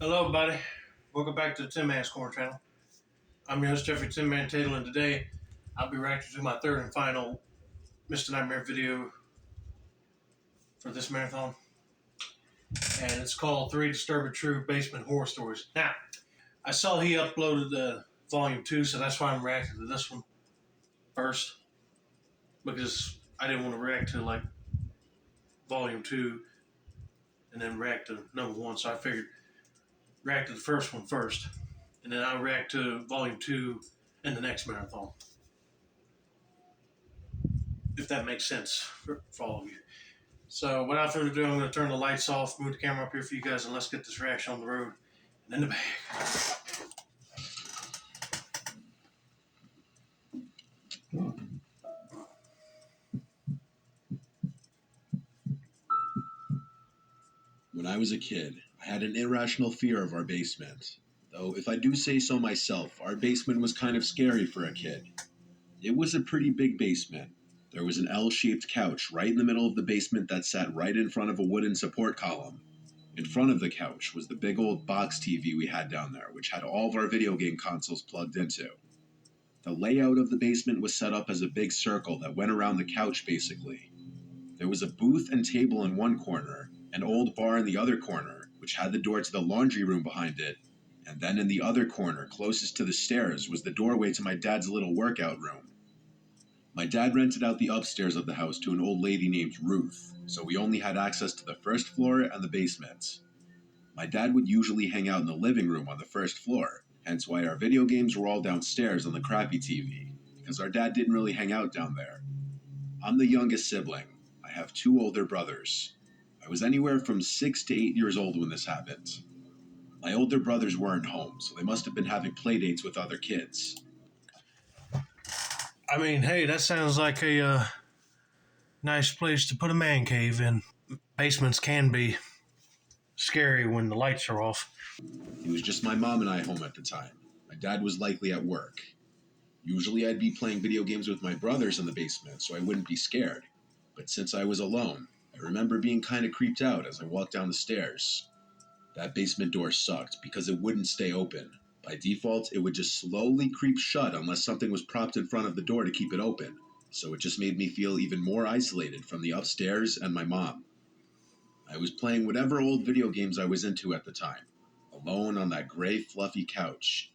Hello, buddy. Welcome back to the Tin Man's Corner channel. I'm your host, Jeffrey Tin Man Tatel, and today I'll be reacting to my third and final Mr. Nightmare video for this marathon. And it's called Three Disturbing True Basement Horror Stories. Now, I saw he uploaded the volume 2, so that's why I'm reacting to this one first. Because I didn't want to react to like volume 2 and then react to number 1, so I figured react to the first one first. And then I'll react to volume 2 in the next marathon. If that makes sense for all of you. So without further ado, I'm going to turn the lights off, move the camera up here for you guys, and let's get this reaction on the road and in the bag. When I was a kid, I had an irrational fear of our basement. Though, if I do say so myself, our basement was kind of scary for a kid. It was a pretty big basement. There was an L-shaped couch right in the middle of the basement that sat right in front of a wooden support column. In front of the couch was the big old box TV we had down there, which had all of our video game consoles plugged into. The layout of the basement was set up as a big circle that went around the couch basically. There was a booth and table in one corner, an old bar in the other corner, which had the door to the laundry room behind it, and then in the other corner, closest to the stairs, was the doorway to my dad's little workout room. My dad rented out the upstairs of the house to an old lady named Ruth, so we only had access to the first floor and the basement. My dad would usually hang out in the living room on the first floor, hence why our video games were all downstairs on the crappy TV, because our dad didn't really hang out down there. I'm the youngest sibling. I have 2 older brothers. I was anywhere from 6 to 8 years old when this happened. My older brothers weren't home, so they must have been having play dates with other kids. I mean, hey, that sounds like a nice place to put a man cave in. Basements can be scary when the lights are off. It was just my mom and I home at the time. My dad was likely at work. Usually I'd be playing video games with my brothers in the basement, so I wouldn't be scared. But since I was alone, I remember being kind of creeped out as I walked down the stairs. That basement door sucked because it wouldn't stay open. By default, it would just slowly creep shut unless something was propped in front of the door to keep it open. So it just made me feel even more isolated from the upstairs and my mom. I was playing whatever old video games I was into at the time, alone on that gray fluffy couch.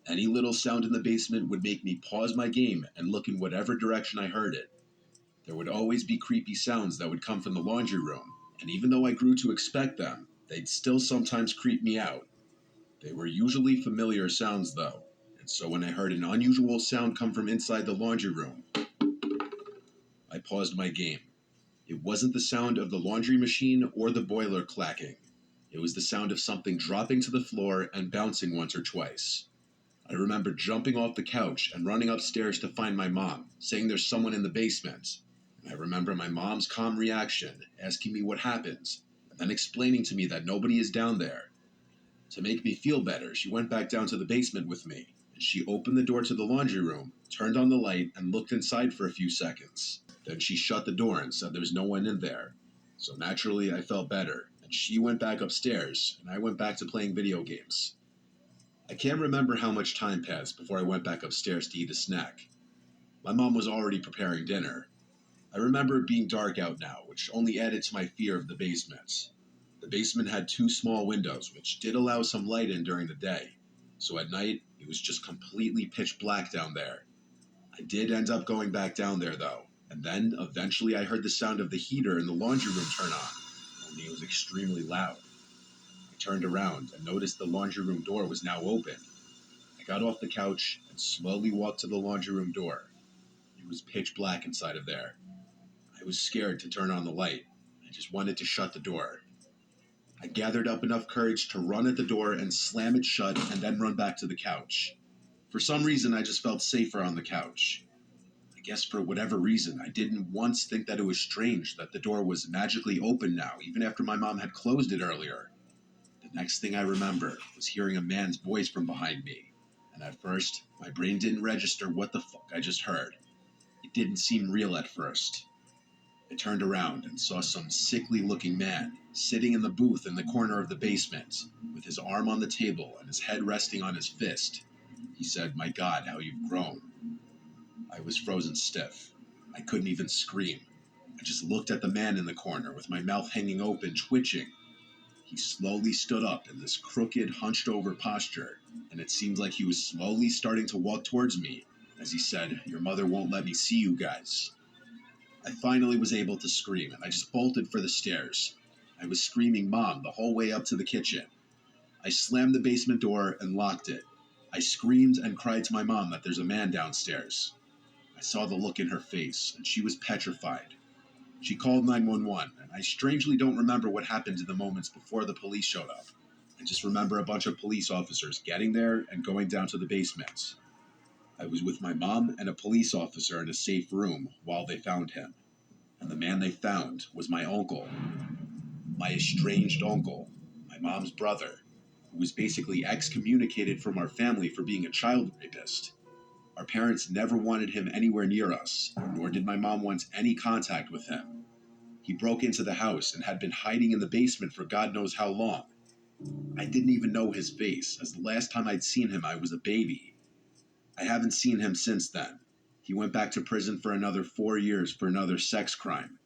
Any little sound in the basement would make me pause my game and look in whatever direction I heard it. There would always be creepy sounds that would come from the laundry room, and even though I grew to expect them, they'd still sometimes creep me out. They were usually familiar sounds though, and so when I heard an unusual sound come from inside the laundry room, I paused my game. It wasn't the sound of the laundry machine or the boiler clacking. It was the sound of something dropping to the floor and bouncing once or twice. I remember jumping off the couch and running upstairs to find my mom, saying there's someone in the basement. And I remember my mom's calm reaction, asking me what happened, and then explaining to me that nobody is down there. To make me feel better, she went back down to the basement with me, and she opened the door to the laundry room, turned on the light, and looked inside for a few seconds. Then she shut the door and said there's no one in there. So naturally, I felt better, and she went back upstairs, and I went back to playing video games. I can't remember how much time passed before I went back upstairs to eat a snack. My mom was already preparing dinner. I remember it being dark out now, which only added to my fear of the basement. The basement had 2 small windows, which did allow some light in during the day. So at night, it was just completely pitch black down there. I did end up going back down there though, and then eventually I heard the sound of the heater in the laundry room turn on, only it was extremely loud. I turned around and noticed the laundry room door was now open. I got off the couch and slowly walked to the laundry room door. It was pitch black inside of there. I was scared to turn on the light. I just wanted to shut the door. I gathered up enough courage to run at the door and slam it shut and then run back to the couch. For some reason, I just felt safer on the couch. I guess for whatever reason, I didn't once think that it was strange that the door was magically open now, even after my mom had closed it earlier. The next thing I remember was hearing a man's voice from behind me, and at first, my brain didn't register what the fuck I just heard. It didn't seem real at first. I turned around and saw some sickly looking man sitting in the booth in the corner of the basement, with his arm on the table and his head resting on his fist. He said, "My God, how you've grown." I was frozen stiff. I couldn't even scream. I just looked at the man in the corner with my mouth hanging open, twitching. He slowly stood up in this crooked, hunched over posture, and it seemed like he was slowly starting to walk towards me as he said, "Your mother won't let me see you guys." I finally was able to scream, and I just bolted for the stairs. I was screaming "Mom" the whole way up to the kitchen. I slammed the basement door and locked it. I screamed and cried to my mom that there's a man downstairs. I saw the look in her face, and she was petrified. She called 911, and I strangely don't remember what happened in the moments before the police showed up. I just remember a bunch of police officers getting there and going down to the basement. I was with my mom and a police officer in a safe room while they found him. And the man they found was my uncle, my estranged uncle, my mom's brother, who was basically excommunicated from our family for being a child rapist. Our parents never wanted him anywhere near us, nor did my mom want any contact with him. He broke into the house and had been hiding in the basement for God knows how long. I didn't even know his face, as the last time I'd seen him I was a baby. I haven't seen him since then. He went back to prison for another 4 years for another sex crime.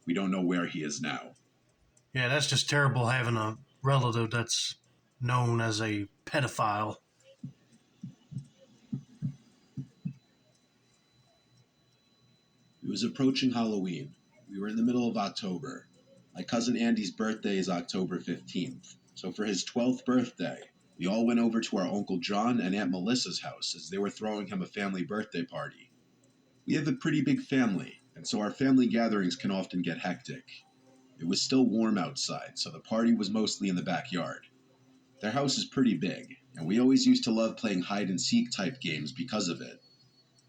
We don't know where he is now. Yeah, that's just terrible having a relative that's known as a pedophile. It was approaching Halloween. We were in the middle of October. My cousin Andy's birthday is October 15th, so for his 12th birthday, we all went over to our Uncle John and Aunt Melissa's house as they were throwing him a family birthday party. We have a pretty big family, and so our family gatherings can often get hectic. It was still warm outside, so the party was mostly in the backyard. Their house is pretty big, and we always used to love playing hide and seek type games because of it.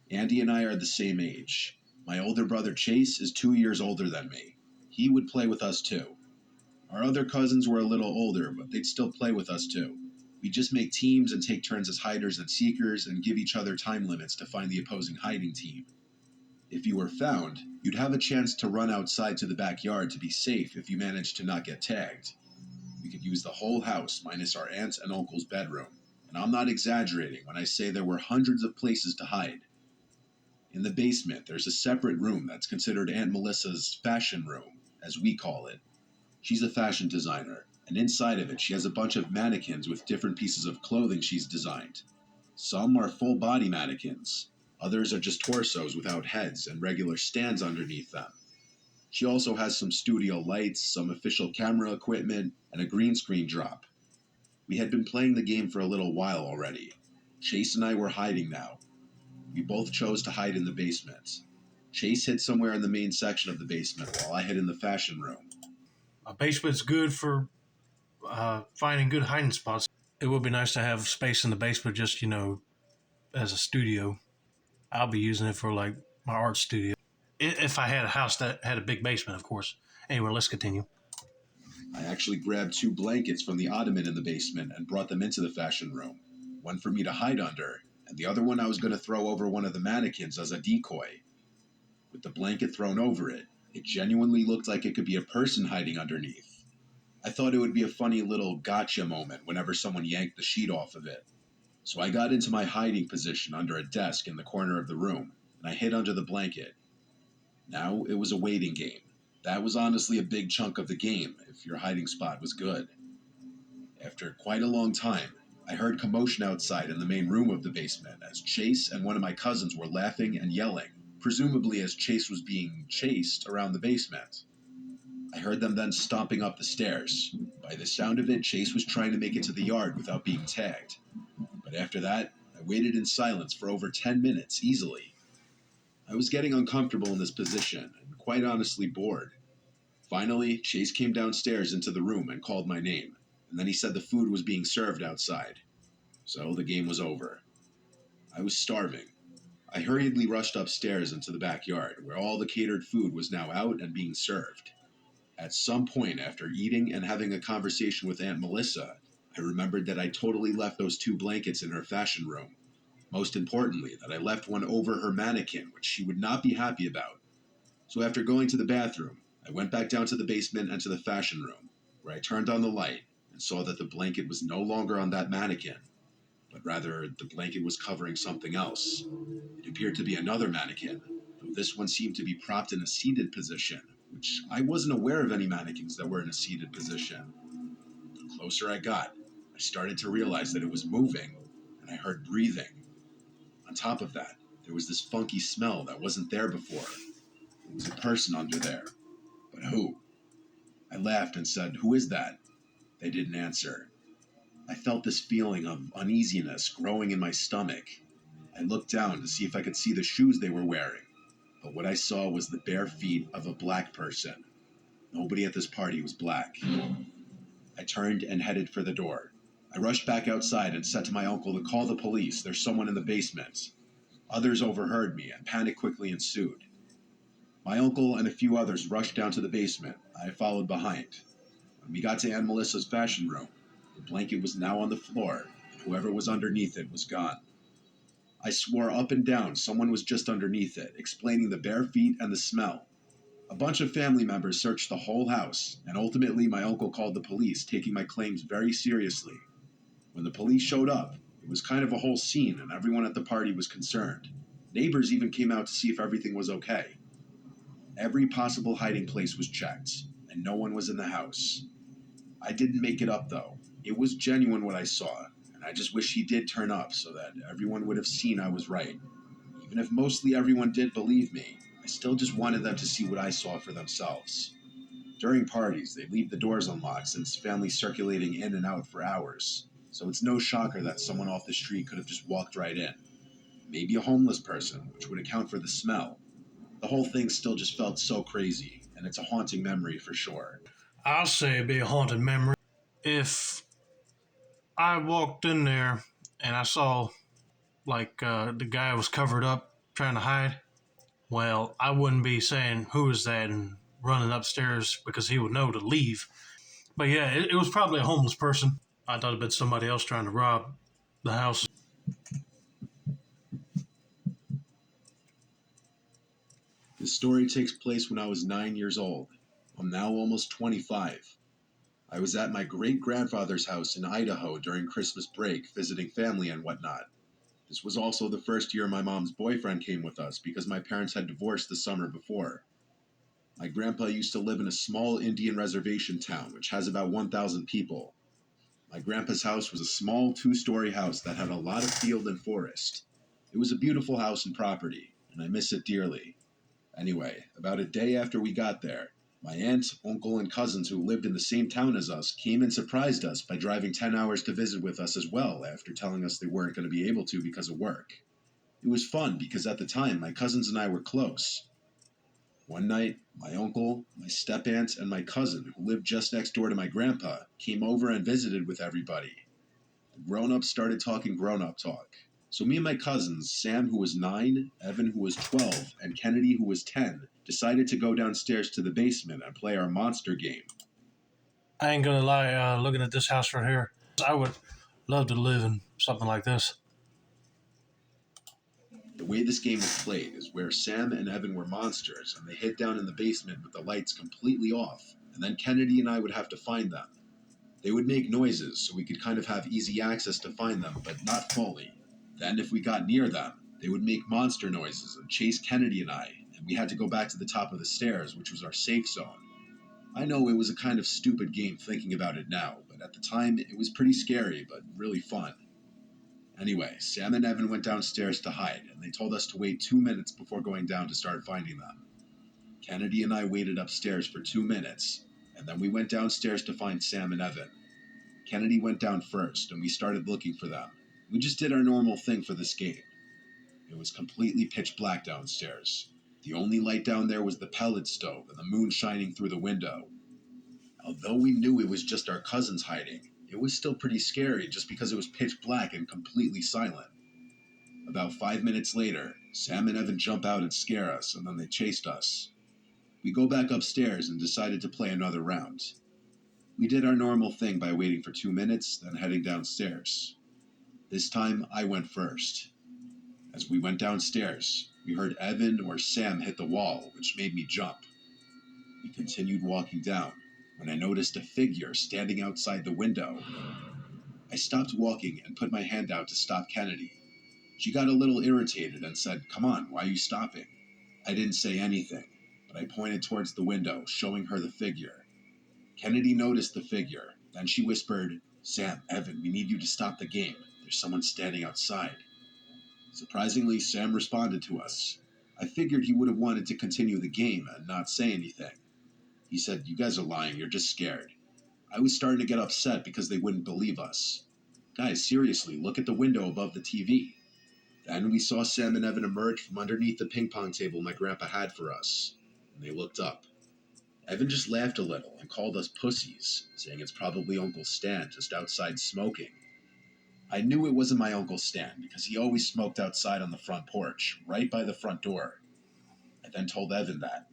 Andy and I are the same age. My older brother Chase is 2 years older than me. He would play with us too. Our other cousins were a little older, but they'd still play with us too. We'd just make teams and take turns as hiders and seekers and give each other time limits to find the opposing hiding team. If you were found, you'd have a chance to run outside to the backyard to be safe if you managed to not get tagged. We could use the whole house minus our aunt's and uncle's bedroom, and I'm not exaggerating when I say there were hundreds of places to hide. In the basement, there's a separate room that's considered Aunt Melissa's fashion room, as we call it. She's a fashion designer, and inside of it, she has a bunch of mannequins with different pieces of clothing she's designed. Some are full body mannequins, others are just torsos without heads and regular stands underneath them. She also has some studio lights, some official camera equipment, and a green screen drop. We had been playing the game for a little while already. Chase and I were hiding now. We both chose to hide in the basement. Chase hid somewhere in the main section of the basement while I hid in the fashion room. A basement's good for finding good hiding spots. It would be nice to have space in the basement just, as a studio. I'll be using it for like my art studio. If I had a house that had a big basement, of course. Anyway, let's continue. I actually grabbed 2 blankets from the ottoman in the basement and brought them into the fashion room. One for me to hide under, and the other one I was going to throw over one of the mannequins as a decoy. With the blanket thrown over it, it genuinely looked like it could be a person hiding underneath. I thought it would be a funny little gotcha moment whenever someone yanked the sheet off of it. So I got into my hiding position under a desk in the corner of the room, and I hid under the blanket. Now it was a waiting game. That was honestly a big chunk of the game, if your hiding spot was good. After quite a long time, I heard commotion outside in the main room of the basement as Chase and one of my cousins were laughing and yelling, presumably as Chase was being chased around the basement. I heard them then stomping up the stairs. By the sound of it, Chase was trying to make it to the yard without being tagged. But after that, I waited in silence for over 10 minutes easily. I was getting uncomfortable in this position and quite honestly bored. Finally, Chase came downstairs into the room and called my name, and then he said the food was being served outside. So the game was over. I was starving. I hurriedly rushed upstairs into the backyard, where all the catered food was now out and being served. At some point after eating and having a conversation with Aunt Melissa, I remembered that I totally left those 2 blankets in her fashion room. Most importantly, that I left one over her mannequin, which she would not be happy about. So after going to the bathroom, I went back down to the basement and to the fashion room, where I turned on the light and saw that the blanket was no longer on that mannequin, but rather the blanket was covering something else. It appeared to be another mannequin, though this one seemed to be propped in a seated position, which I wasn't aware of any mannequins that were in a seated position. The closer I got, I started to realize that it was moving, and I heard breathing. On top of that, there was this funky smell that wasn't there before. It was a person under there. But who? I laughed and said, "Who is that?" They didn't answer. I felt this feeling of uneasiness growing in my stomach. I looked down to see if I could see the shoes they were wearing, but what I saw was the bare feet of a black person. Nobody at this party was black. I turned and headed for the door. I rushed back outside and said to my uncle to call the police. There's someone in the basement. Others overheard me, and panic quickly ensued. My uncle and a few others rushed down to the basement. I followed behind. When we got to Aunt Melissa's fashion room, the blanket was now on the floor, and whoever was underneath it was gone. I swore up and down someone was just underneath it, explaining the bare feet and the smell. A bunch of family members searched the whole house, and ultimately my uncle called the police, taking my claims very seriously. When the police showed up, it was kind of a whole scene, and everyone at the party was concerned. Neighbors even came out to see if everything was okay. Every possible hiding place was checked, and no one was in the house. I didn't make it up, though. It was genuine what I saw, and I just wish he did turn up so that everyone would have seen I was right. Even if mostly everyone did believe me, I still just wanted them to see what I saw for themselves. During parties, they leave the doors unlocked since families circulating in and out for hours, so it's no shocker that someone off the street could have just walked right in. Maybe a homeless person, which would account for the smell. The whole thing still just felt so crazy, and it's a haunting memory for sure. I'll say it'd be a haunted memory. If I walked in there and I saw the guy was covered up trying to hide, well, I wouldn't be saying who is that and running upstairs because he would know to leave. But yeah, it was probably a homeless person. I thought it'd been somebody else trying to rob the house. This story takes place when I was 9 years old. I'm now almost 25. I was at my great grandfather's house in Idaho during Christmas break, visiting family and whatnot. This was also the first year my mom's boyfriend came with us because my parents had divorced the summer before. My grandpa used to live in a small Indian reservation town which has about 1,000 people. My grandpa's house was a small 2-story house that had a lot of field and forest. It was a beautiful house and property, and I miss it dearly. Anyway, about a day after we got there, my aunt, uncle, and cousins who lived in the same town as us came and surprised us by driving 10 hours to visit with us as well after telling us they weren't going to be able to because of work. It was fun because at the time my cousins and I were close. One night, my uncle, my step-aunt, and my cousin, who lived just next door to my grandpa, came over and visited with everybody. The grown-ups started talking grown-up talk. So me and my cousins, Sam, who was 9, Evan, who was 12, and Kennedy, who was 10, decided to go downstairs to the basement and play our monster game. I ain't gonna lie, looking at this house right here, I would love to live in something like this. The way this game was played is where Sam and Evan were monsters, and they hid down in the basement with the lights completely off, and then Kennedy and I would have to find them. They would make noises, so we could kind of have easy access to find them, but not fully. Then, if we got near them, they would make monster noises and chase Kennedy and I, and we had to go back to the top of the stairs, which was our safe zone. I know it was a kind of stupid game thinking about it now, but at the time it was pretty scary, but really fun. Anyway, Sam and Evan went downstairs to hide, and they told us to wait 2 minutes before going down to start finding them. Kennedy and I waited upstairs for 2 minutes, and then we went downstairs to find Sam and Evan. Kennedy went down first, and we started looking for them. We just did our normal thing for this game. It was completely pitch black downstairs. The only light down there was the pellet stove and the moon shining through the window. Although we knew it was just our cousins hiding, it was still pretty scary just because it was pitch black and completely silent. About 5 minutes later, Sam and Evan jump out and scare us, and then they chased us. We go back upstairs and decided to play another round. We did our normal thing by waiting for 2 minutes, then heading downstairs. This time, I went first. As we went downstairs, We heard Evan or Sam hit the wall, which made me jump. We continued walking down when I noticed a figure standing outside the window. I stopped walking and put my hand out to stop Kennedy. She got a little irritated and said, "Come on, why are you stopping?" I didn't say anything, but I pointed towards the window, showing her the figure. Kennedy noticed the figure. Then she whispered, "Sam, Evan, we need you to stop the game. There's someone standing outside." Surprisingly, Sam responded to us. I figured he would have wanted to continue the game and not say anything. He said, "You guys are lying, you're just scared." I was starting to get upset because they wouldn't believe us. "Guys, seriously, look at the window above the TV." Then we saw Sam and Evan emerge from underneath the ping pong table my grandpa had for us, and they looked up. Evan just laughed a little and called us pussies, saying it's probably Uncle Stan just outside smoking. I knew it wasn't my Uncle Stan because he always smoked outside on the front porch, right by the front door. I then told Evan that.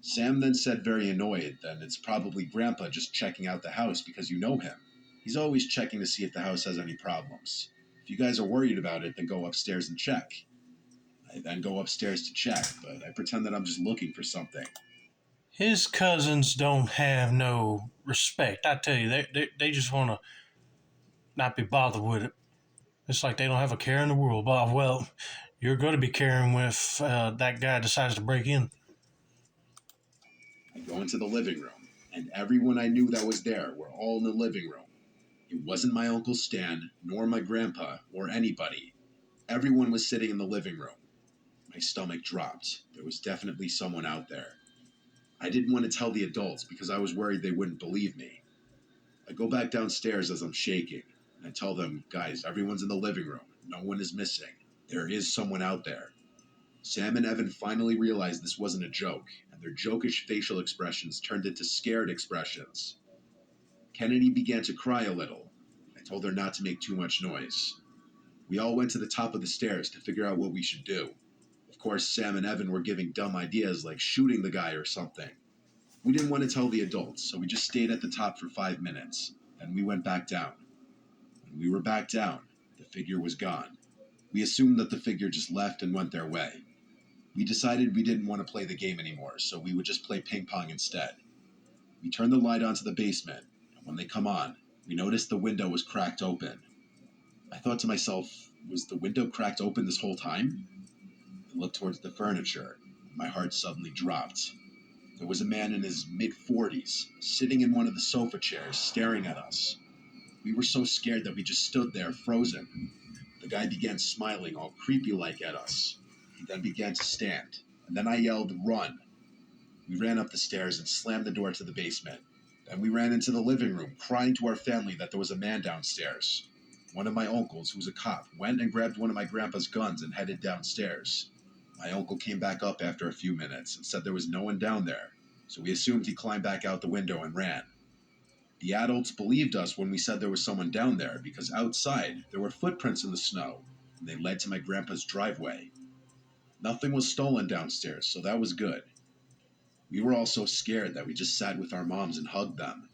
Sam then said, very annoyed, that it's probably Grandpa just checking out the house because you know him. He's always checking to see if the house has any problems. If you guys are worried about it, then go upstairs and check. I then go upstairs to check, but I pretend that I'm just looking for something. His cousins don't have no respect. I tell you, they just want to not be bothered with it. It's like they don't have a care in the world. But, well, you're going to be caring if that guy decides to break in. I go into the living room, and everyone I knew that was there were all in the living room. It wasn't my Uncle Stan, nor my grandpa, or anybody. Everyone was sitting in the living room. My stomach dropped. There was definitely someone out there. I didn't want to tell the adults because I was worried they wouldn't believe me. I go back downstairs as I'm shaking, and I tell them, "Guys, everyone's in the living room. No one is missing. There is someone out there." Sam and Evan finally realized this wasn't a joke, and their jokish facial expressions turned into scared expressions. Kennedy began to cry a little. I told her not to make too much noise. We all went to the top of the stairs to figure out what we should do. Of course, Sam and Evan were giving dumb ideas like shooting the guy or something. We didn't want to tell the adults, so we just stayed at the top for 5 minutes. Then we went back down. When we were back down, the figure was gone. We assumed that the figure just left and went their way. We decided we didn't want to play the game anymore, so we would just play ping pong instead. We turned the light onto the basement, and when they come on, we noticed the window was cracked open. I thought to myself, was the window cracked open this whole time? I looked towards the furniture. My heart suddenly dropped. There was a man in his mid-40s, sitting in one of the sofa chairs, staring at us. We were so scared that we just stood there, frozen. The guy began smiling, all creepy-like at us. He then began to stand, and then I yelled, "Run!" We ran up the stairs and slammed the door to the basement. Then we ran into the living room, crying to our family that there was a man downstairs. One of my uncles, who's a cop, went and grabbed one of my grandpa's guns and headed downstairs. My uncle came back up after a few minutes and said there was no one down there, so we assumed he climbed back out the window and ran. The adults believed us when we said there was someone down there because outside there were footprints in the snow, and they led to my grandpa's driveway. Nothing was stolen downstairs, so that was good. We were all so scared that we just sat with our moms and hugged them.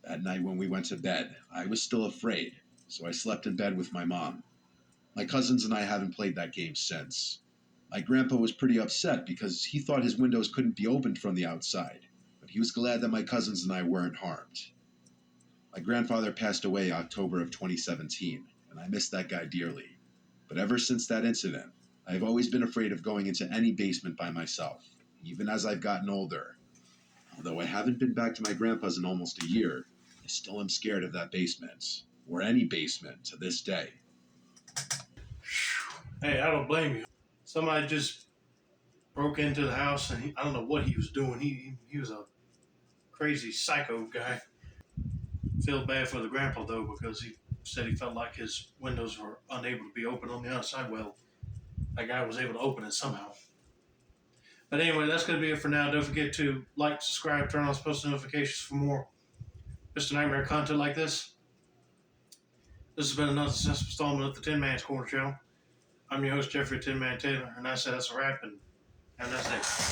That night when we went to bed, I was still afraid, so I slept in bed with my mom. My cousins and I haven't played that game since. My grandpa was pretty upset because he thought his windows couldn't be opened from the outside, but he was glad that my cousins and I weren't harmed. My grandfather passed away October of 2017, and I miss that guy dearly. But ever since that incident, I have always been afraid of going into any basement by myself, even as I've gotten older. Although I haven't been back to my grandpa's in almost a year, I still am scared of that basement, or any basement to this day. Hey, I don't blame you. Somebody just broke into the house, and I don't know what he was doing. He was a crazy psycho guy. Feel bad for the grandpa though, because he said he felt like his windows were unable to be opened on the outside. Well, that guy was able to open it somehow. But anyway, that's going to be it for now. Don't forget to like, subscribe, turn on post notifications for more Mr. Nightmare content like this. This has been another successful installment of the Tin Man's Corner channel. I'm your host, Jeffrey Tin Man Taylor, and I said that's a wrap, and have a nice day.